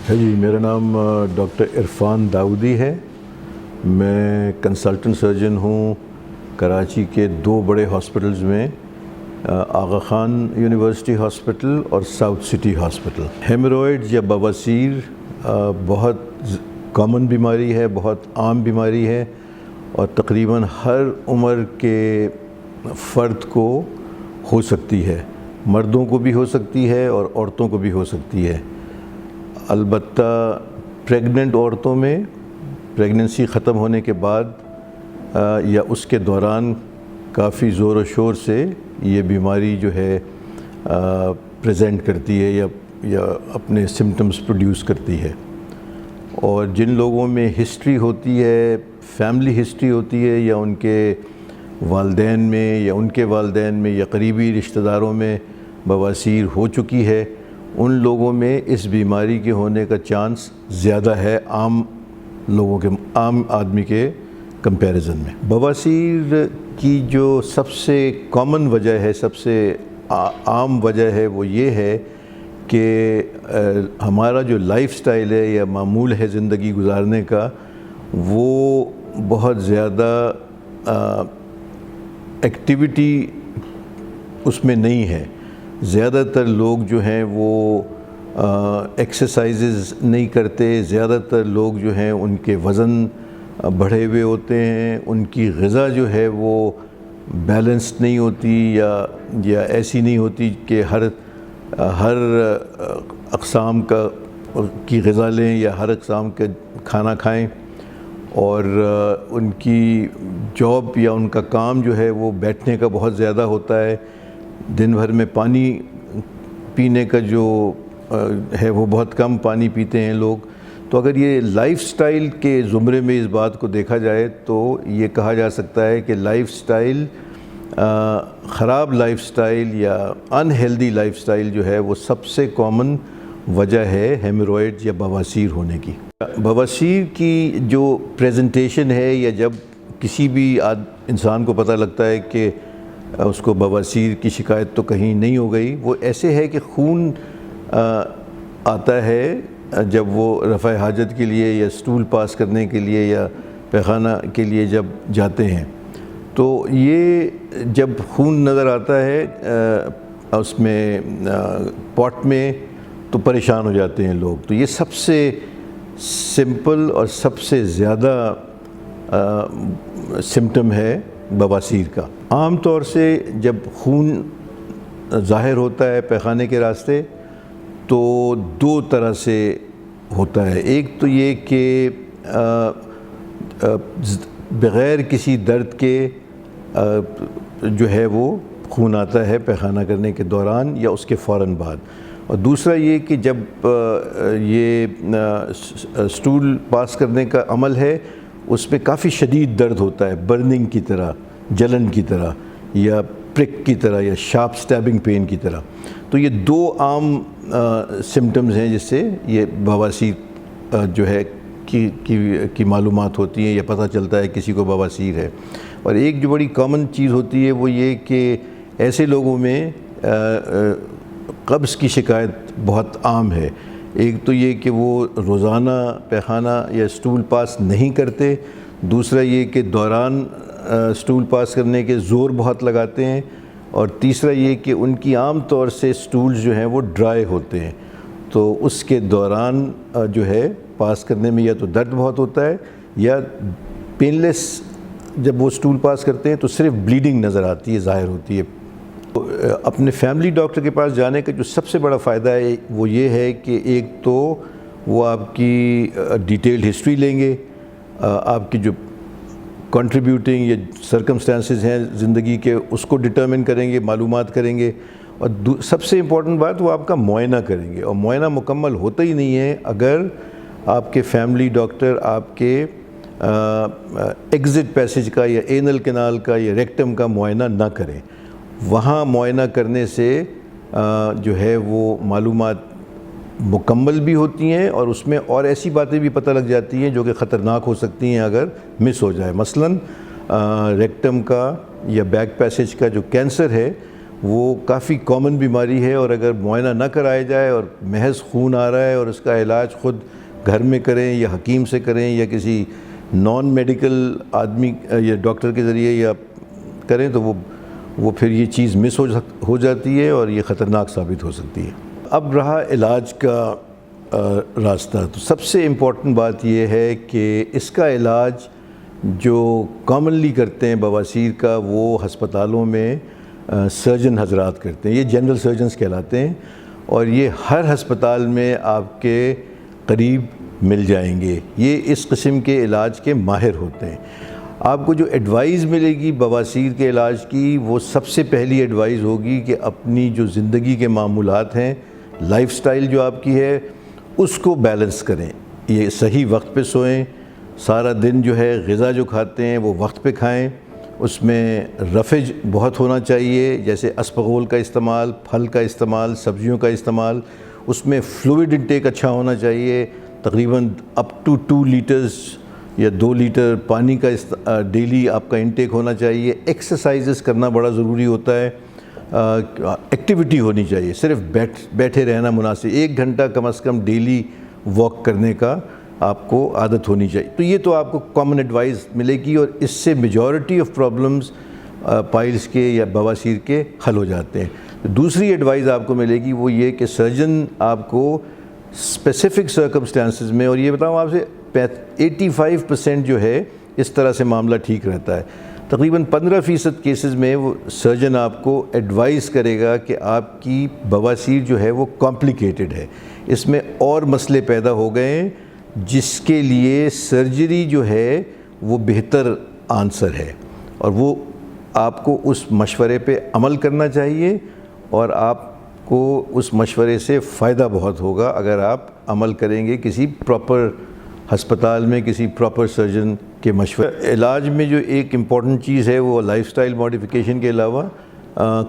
ہے جی، میرا نام ڈاکٹر عرفان داؤدی ہے۔ میں کنسلٹنٹ سرجن ہوں کراچی کے دو بڑے ہاسپٹلز میں، آغا خان یونیورسٹی ہاسپٹل اور ساؤتھ سٹی ہاسپٹل۔ ہیمروئڈز یا بواسیر بہت کامن بیماری ہے، بہت عام بیماری ہے اور تقریباً ہر عمر کے فرد کو ہو سکتی ہے۔ مردوں کو بھی ہو سکتی ہے اور عورتوں کو بھی ہو سکتی ہے۔ البتہ پریگننٹ عورتوں میں پریگننسی ختم ہونے کے بعد یا اس کے دوران کافی زور و شور سے یہ بیماری جو ہے پریزنٹ کرتی ہے یا اپنے سمٹمز پروڈیوس کرتی ہے۔ اور جن لوگوں میں ہسٹری ہوتی ہے، فیملی ہسٹری ہوتی ہے، یا ان کے والدین میں یا ان کے والدین میں یا قریبی رشتہ داروں میں بواسیر ہو چکی ہے، ان لوگوں میں اس بیماری کے ہونے کا چانس زیادہ ہے عام آدمی کے کمپیریزن میں۔ بواسیر کی جو سب سے کامن وجہ ہے، سب سے عام وجہ ہے، وہ یہ ہے کہ ہمارا جو لائف سٹائل ہے یا معمول ہے زندگی گزارنے کا، وہ بہت زیادہ ایکٹیویٹی اس میں نہیں ہے۔ زیادہ تر لوگ جو ہیں وہ ایکسرسائزز نہیں کرتے، زیادہ تر لوگ جو ہیں ان کے وزن بڑھے ہوئے ہوتے ہیں، ان کی غذا جو ہے وہ بیلنسڈ نہیں ہوتی یا ایسی نہیں ہوتی کہ ہر اقسام کی غذا لیں یا ہر اقسام کا کھانا کھائیں، اور ان کی جاب یا ان کا کام جو ہے وہ بیٹھنے کا بہت زیادہ ہوتا ہے۔ دن بھر میں پانی پینے کا جو ہے وہ بہت کم پانی پیتے ہیں لوگ۔ تو اگر یہ لائف سٹائل کے زمرے میں اس بات کو دیکھا جائے تو یہ کہا جا سکتا ہے کہ لائف سٹائل، خراب لائف سٹائل یا ان ہیلدی لائف سٹائل جو ہے وہ سب سے کامن وجہ ہے ہیمروئڈز یا بواسیر ہونے کی۔ بواسیر کی جو پریزنٹیشن ہے، یا جب کسی بھی انسان کو پتہ لگتا ہے کہ اس کو بواسیر کی شکایت تو کہیں نہیں ہو گئی، وہ ایسے ہے کہ خون آتا ہے جب وہ رفع حاجت کے لیے یا سٹول پاس کرنے کے لیے یا پیخانہ کے لیے جب جاتے ہیں، تو یہ جب خون نظر آتا ہے اس میں پاٹ میں، تو پریشان ہو جاتے ہیں لوگ۔ تو یہ سب سے سمپل اور سب سے زیادہ سمٹم ہے بواسیر کا۔ عام طور سے جب خون ظاہر ہوتا ہے پیخانے کے راستے تو دو طرح سے ہوتا ہے۔ ایک تو یہ کہ بغیر کسی درد کے جو ہے وہ خون آتا ہے پیخانہ کرنے کے دوران یا اس کے فوراً بعد، اور دوسرا یہ کہ جب یہ سٹول پاس کرنے کا عمل ہے اس میں کافی شدید درد ہوتا ہے، برننگ کی طرح، جلن کی طرح، یا پرک کی طرح، یا شارپ سٹیبنگ پین کی طرح۔ تو یہ دو عام سمٹمز ہیں جس سے یہ بواسیر جو ہے کی معلومات ہوتی ہیں یا پتہ چلتا ہے کسی کو بواسیر ہے۔ اور ایک جو بڑی کامن چیز ہوتی ہے وہ یہ کہ ایسے لوگوں میں قبض کی شکایت بہت عام ہے۔ ایک تو یہ کہ وہ روزانہ پیخانہ یا سٹول پاس نہیں کرتے، دوسرا یہ کہ دوران سٹول پاس کرنے کے زور بہت لگاتے ہیں، اور تیسرا یہ کہ ان کی عام طور سے سٹولز جو ہیں وہ ڈرائی ہوتے ہیں، تو اس کے دوران جو ہے پاس کرنے میں یا تو درد بہت ہوتا ہے، یا پین لیس جب وہ سٹول پاس کرتے ہیں تو صرف بلیڈنگ نظر آتی ہے، ظاہر ہوتی ہے۔ اپنے فیملی ڈاکٹر کے پاس جانے کا جو سب سے بڑا فائدہ ہے وہ یہ ہے کہ ایک تو وہ آپ کی ڈیٹیلڈ ہسٹری لیں گے، آپ کی جو کنٹریبیوٹنگ یا سرکمسٹانسز ہیں زندگی کے اس کو ڈٹرمن کریں گے، معلومات کریں گے، اور سب سے امپورٹنٹ بات وہ آپ کا معائنہ کریں گے۔ اور معائنہ مکمل ہوتا ہی نہیں ہے اگر آپ کے فیملی ڈاکٹر آپ کے ایگزٹ پیسیج کا یا اینل کینال کا یا ریکٹم کا معائنہ نہ کریں۔ وہاں معائنہ کرنے سے جو ہے وہ معلومات مکمل بھی ہوتی ہیں، اور اس میں اور ایسی باتیں بھی پتہ لگ جاتی ہیں جو کہ خطرناک ہو سکتی ہیں اگر مس ہو جائے۔ مثلاً ریکٹم کا یا بیک پیسیج کا جو کینسر ہے وہ کافی کامن بیماری ہے، اور اگر معائنہ نہ کرایا جائے اور محض خون آ رہا ہے اور اس کا علاج خود گھر میں کریں یا حکیم سے کریں یا کسی نان میڈیکل آدمی یا ڈاکٹر کے ذریعے یا کریں تو وہ پھر یہ چیز مس ہو جاتی ہے اور یہ خطرناک ثابت ہو سکتی ہے۔ اب رہا علاج کا راستہ، تو سب سے امپورٹنٹ بات یہ ہے کہ اس کا علاج جو کامنلی کرتے ہیں بواسیر کا، وہ ہسپتالوں میں سرجن حضرات کرتے ہیں، یہ جنرل سرجنز کہلاتے ہیں، اور یہ ہر ہسپتال میں آپ کے قریب مل جائیں گے۔ یہ اس قسم کے علاج کے ماہر ہوتے ہیں۔ آپ کو جو ایڈوائز ملے گی بواسیر کے علاج کی، وہ سب سے پہلی ایڈوائز ہوگی کہ اپنی جو زندگی کے معمولات ہیں، لائف سٹائل جو آپ کی ہے، اس کو بیلنس کریں۔ یہ صحیح وقت پہ سوئیں، سارا دن جو ہے غذا جو کھاتے ہیں وہ وقت پہ کھائیں، اس میں رفج بہت ہونا چاہیے، جیسے اسپغول کا استعمال، پھل کا استعمال، سبزیوں کا استعمال، اس میں فلوئڈ انٹیک اچھا ہونا چاہیے، تقریباً اپ ٹو 2 لیٹرز یا 2 لیٹر پانی کا ڈیلی آپ کا انٹیک ہونا چاہیے۔ ایکسرسائزز کرنا بڑا ضروری ہوتا ہے، ایکٹیویٹی ہونی چاہیے، صرف بیٹھے رہنا مناسب، 1 گھنٹہ کم از کم ڈیلی واک کرنے کا آپ کو عادت ہونی چاہیے۔ تو یہ تو آپ کو کامن ایڈوائز ملے گی، اور اس سے میجورٹی آف پرابلمز پائلس کے یا بواسیر کے حل ہو جاتے ہیں۔ دوسری ایڈوائز آپ کو ملے گی وہ یہ کہ سرجن آپ کو اسپیسیفک سرکمسٹانسز میں، اور یہ بتاؤں آپ سے 85% جو ہے اس طرح سے معاملہ ٹھیک رہتا ہے، تقریباً 15% کیسز میں وہ سرجن آپ کو ایڈوائز کرے گا کہ آپ کی بواسیر جو ہے وہ کمپلیکیٹڈ ہے، اس میں اور مسئلے پیدا ہو گئے ہیں، جس کے لیے سرجری جو ہے وہ بہتر آنسر ہے، اور وہ آپ کو اس مشورے پہ عمل کرنا چاہیے، اور آپ کو اس مشورے سے فائدہ بہت ہوگا اگر آپ عمل کریں گے کسی پراپر ہسپتال میں، کسی پراپر سرجن کے مشورے۔ علاج میں جو ایک امپورٹنٹ چیز ہے وہ لائف سٹائل ماڈیفیکیشن کے علاوہ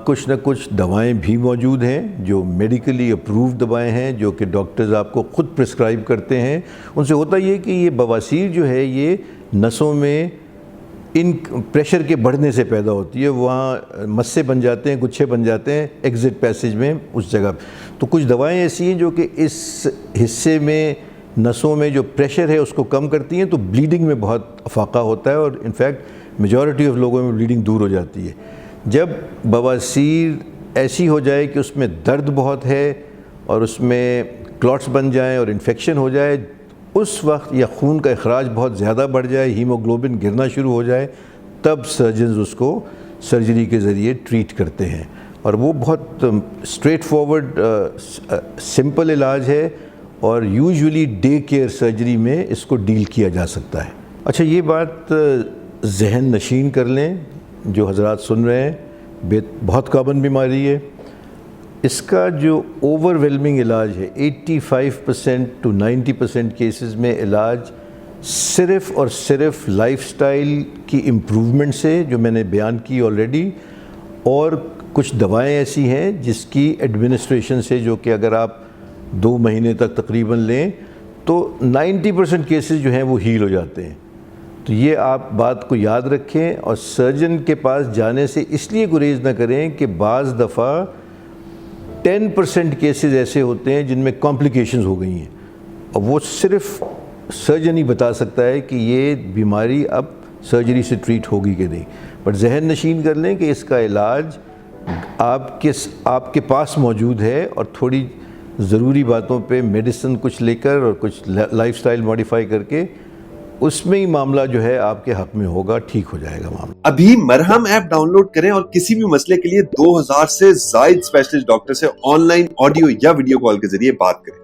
کچھ نہ کچھ دوائیں بھی موجود ہیں جو میڈیکلی اپرووڈ دوائیں ہیں، جو کہ ڈاکٹرز آپ کو خود پرسکرائب کرتے ہیں۔ ان سے ہوتا یہ کہ یہ بواسیر جو ہے یہ نسوں میں ان پریشر کے بڑھنے سے پیدا ہوتی ہے، وہاں مسے بن جاتے ہیں، گچھے بن جاتے ہیں ایگزٹ پیسیج میں اس جگہ، تو کچھ دوائیں ایسی ہیں جو کہ اس حصے میں نسوں میں جو پریشر ہے اس کو کم کرتی ہیں، تو بلیڈنگ میں بہت افاقہ ہوتا ہے، اور انفیکٹ میجورٹی آف لوگوں میں بلیڈنگ دور ہو جاتی ہے۔ جب بواسیر ایسی ہو جائے کہ اس میں درد بہت ہے اور اس میں کلاٹس بن جائیں اور انفیکشن ہو جائے، اس وقت یا خون کا اخراج بہت زیادہ بڑھ جائے، ہیموگلوبن گرنا شروع ہو جائے، تب سرجنز اس کو سرجری کے ذریعے ٹریٹ کرتے ہیں، اور وہ بہت اسٹریٹ فارورڈ سمپل علاج ہے، اور یوزولی ڈے کیئر سرجری میں اس کو ڈیل کیا جا سکتا ہے۔ اچھا، یہ بات ذہن نشین کر لیں جو حضرات سن رہے ہیں، بہت کامن بیماری ہے، اس کا جو اوور ویلمنگ علاج ہے 85% to 90% کیسز میں علاج صرف اور صرف لائف سٹائل کی امپروومنٹ سے، جو میں نے بیان کی آلریڈی، اور کچھ دوائیں ایسی ہیں جس کی ایڈمنسٹریشن سے، جو کہ اگر آپ 2 مہینے تک تقریباً لیں تو 90% کیسز جو ہیں وہ ہیل ہو جاتے ہیں۔ تو یہ آپ بات کو یاد رکھیں، اور سرجن کے پاس جانے سے اس لیے گریز نہ کریں کہ بعض دفعہ 10% کیسز ایسے ہوتے ہیں جن میں کمپلیکیشنز ہو گئی ہیں، اور وہ صرف سرجن ہی بتا سکتا ہے کہ یہ بیماری اب سرجری سے ٹریٹ ہوگی کہ نہیں۔ بٹ ذہن نشین کر لیں کہ اس کا علاج آپ کے پاس موجود ہے، اور تھوڑی ضروری باتوں پہ میڈیسن کچھ لے کر اور کچھ لائف سٹائل ماڈیفائی کر کے اس میں ہی معاملہ جو ہے آپ کے حق میں ہوگا، ٹھیک ہو جائے گا معاملہ۔ ابھی مرہم ایپ ڈاؤن لوڈ کریں اور کسی بھی مسئلے کے لیے 2000 سے زائد اسپیشلسٹ ڈاکٹر سے آن لائن آڈیو یا ویڈیو کال کے ذریعے بات کریں۔